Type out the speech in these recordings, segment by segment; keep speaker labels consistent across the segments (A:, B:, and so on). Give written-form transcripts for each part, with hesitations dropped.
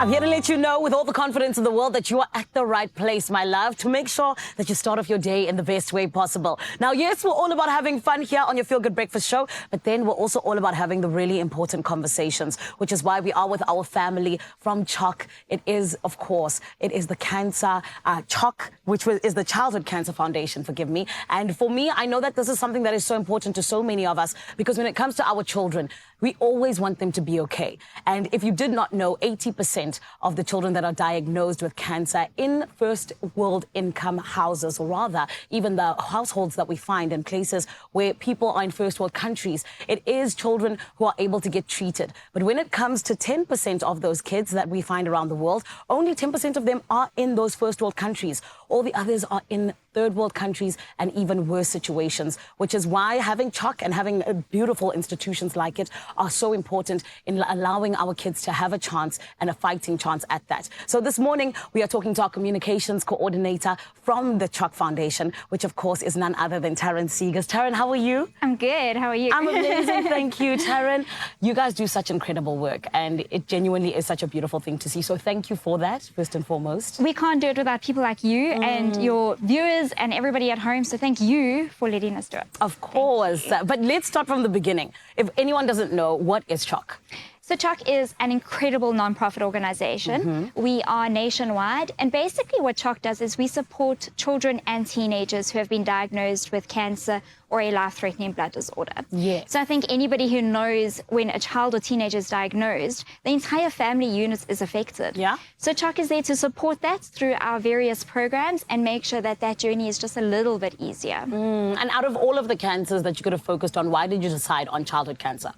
A: I'm here to let you know with all the confidence in the world that you are at the right place, my love, to make sure that you start off your day in the best way possible. Now, yes, we're all about having fun here on your Feel Good Breakfast show, but then we're also all about having the really important conversations, which is why we are with our family from CHOC. It is, of course, it is the cancer, CHOC, which is the Childhood Cancer Foundation, forgive me. And for me, I know that this is something that is so important to so many of us, because when it comes to our children, we always want them to be okay. And if you did not know, 80% of the children that are diagnosed with cancer in first world income houses, or rather even the households that we find in places where people are in first world countries, it is children who are able to get treated. But when it comes to 10% of those kids that we find around the world, only 10% of them are in those first world countries. All the others are in third world countries and even worse situations, which is why having CHOC and having beautiful institutions like it are so important in allowing our kids to have a chance and a fighting chance at that. So this morning, we are talking to our communications coordinator from the CHOC Foundation, which of course is none other than Taryn Seegers. Taryn, how are you?
B: I'm good. How are you?
A: I'm amazing. Thank you, Taryn. You guys do such incredible work, and it genuinely is such a beautiful thing to see. So thank you for that, first and foremost.
B: We can't do it without people like you and your viewers and everybody at home. So thank you for letting us do it.
A: Of course. But let's start from the beginning. If anyone doesn't know, what is CHOC?
B: So CHOC is an incredible non-profit organization. We are nationwide, and basically what CHOC does is we support children and teenagers who have been diagnosed with cancer or a life-threatening blood disorder.
A: Yes.
B: So I think anybody who knows when a child or teenager is diagnosed, the entire family unit is affected.
A: Yeah.
B: So CHOC is there to support that through our various programs and make sure that that journey is just a little bit easier.
A: And out of all of the cancers that you could have focused on, why did you decide on childhood cancer?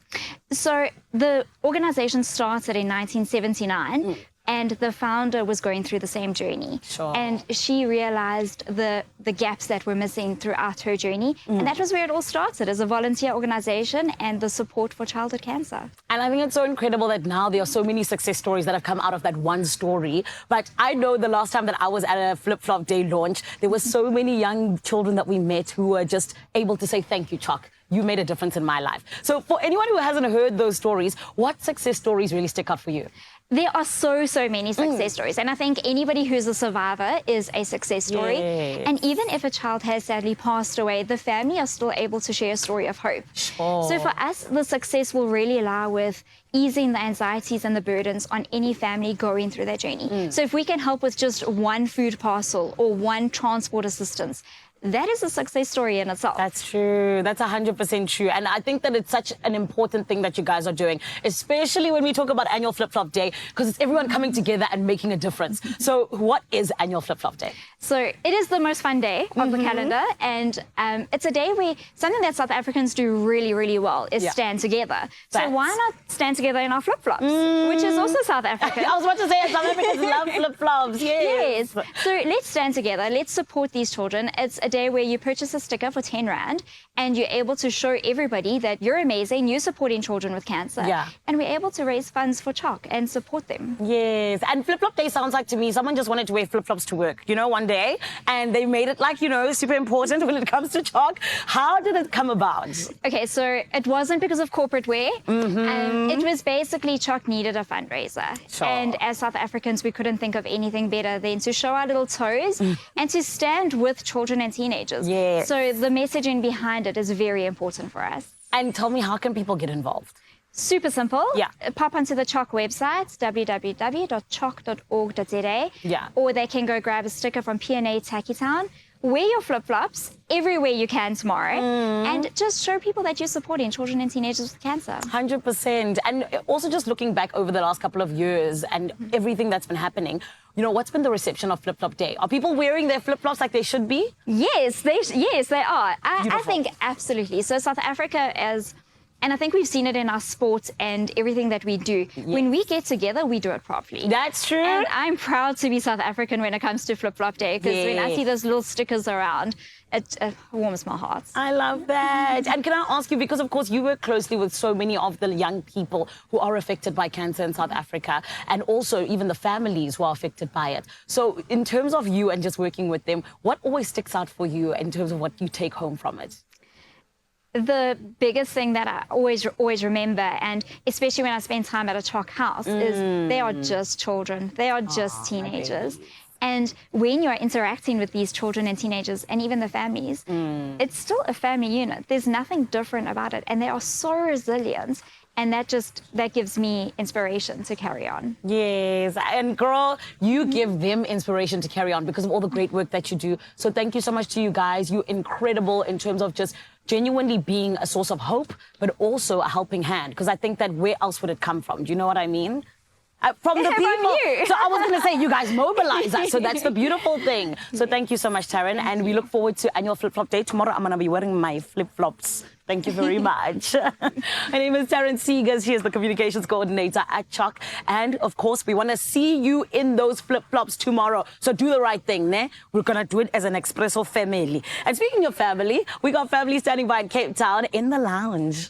B: So the organization started in 1979. And the founder was going through the same journey.
A: Sure.
B: And she realized the gaps that were missing throughout her journey. And that was where it all started, as a volunteer organization and the support for childhood cancer.
A: And I think it's so incredible that now there are so many success stories that have come out of that one story. But I know the last time that I was at a flip-flop day launch, there were so many young children that we met who were just able to say, thank you, CHOC. You made a difference in my life. So for anyone who hasn't heard those stories, what success stories really stick out for you?
B: There are so many success stories. And I think anybody who's a survivor is a success story.
A: Yes.
B: And even if a child has sadly passed away, the family are still able to share a story of hope.
A: Sure.
B: So for us, the success will really lie with easing the anxieties and the burdens on any family going through their journey. So if we can help with just one food parcel or one transport assistance, that is a success story in itself.
A: That's true. That's 100% true. And I think that it's such an important thing that you guys are doing, especially when we talk about Annual Flip-Flop Day, because it's everyone coming together and making a difference. So what is Annual Flip-Flop Day?
B: So it is the most fun day of the calendar. And it's a day where something that South Africans do really well is stand together. So why not stand together in our flip-flops, which is also South African.
A: I was about to say, South Africans love flip-flops. Yes.
B: Yes. So let's stand together. Let's support these children. It's a day where you purchase a sticker for 10 Rand and you're able to show everybody that you're amazing, you're supporting children with cancer.
A: Yeah.
B: And we're able to raise funds for CHOC and support them.
A: Yes. And Flip-Flop Day sounds like to me, someone just wanted to wear flip-flops to work, one day, and they made it like, super important when it comes to CHOC. How did it come about?
B: Okay, so it wasn't because of corporate wear. It was basically CHOC needed a fundraiser.
A: Sure.
B: And as South Africans, we couldn't think of anything better than to show our little toes and to stand with children and teenagers.
A: Yes.
B: So the messaging behind it is very important for us.
A: And tell me, how can people get involved?
B: Super simple.
A: Yeah.
B: Pop onto the CHOC website, www.choc.org.za.
A: Yeah.
B: Or they can go grab a sticker from P&A Tacky Town. Wear your flip-flops everywhere you can tomorrow and just show people that you're supporting children and teenagers with cancer.
A: 100%. And also just looking back over the last couple of years and everything that's been happening, what's been the reception of Flip-Flop Day? Are people wearing their flip-flops like they should be?
B: Yes, they are. I think absolutely. So South Africa and I think we've seen it in our sport and everything that we do. Yes. When we get together, we do it properly.
A: That's true.
B: And I'm proud to be South African when it comes to Flip-Flop Day, because when I see those little stickers around, it warms my heart.
A: I love that. And can I ask you, because of course you work closely with so many of the young people who are affected by cancer in South Africa, and also even the families who are affected by it. So in terms of you and just working with them, what always sticks out for you in terms of what you take home from it?
B: the biggest thing that I always remember, and especially when I spend time at a CHOC house, is they are just children. They are just teenagers. And when you're interacting with these children and teenagers and even the families, it's still a family unit. There's nothing different about it. And they are so resilient. And that gives me inspiration to carry on.
A: Yes, and girl, you give them inspiration to carry on because of all the great work that you do. So thank you so much to you guys. You're incredible in terms of just genuinely being a source of hope, but also a helping hand. Because I think that where else would it come from? Do you know what I mean? From the people.
B: You.
A: So I was going to say, you guys mobilize us. So that's the beautiful thing. So thank you so much, Taryn. And we look forward to annual flip-flop day. Tomorrow I'm going to be wearing my flip-flops. Thank you very much. Her name is Taryn Seegers. She is the communications coordinator at CHOC. And of course, we want to see you in those flip-flops tomorrow. So do the right thing, ne? We're going to do it as an Expresso family. And speaking of family, we got family standing by in Cape Town in the lounge.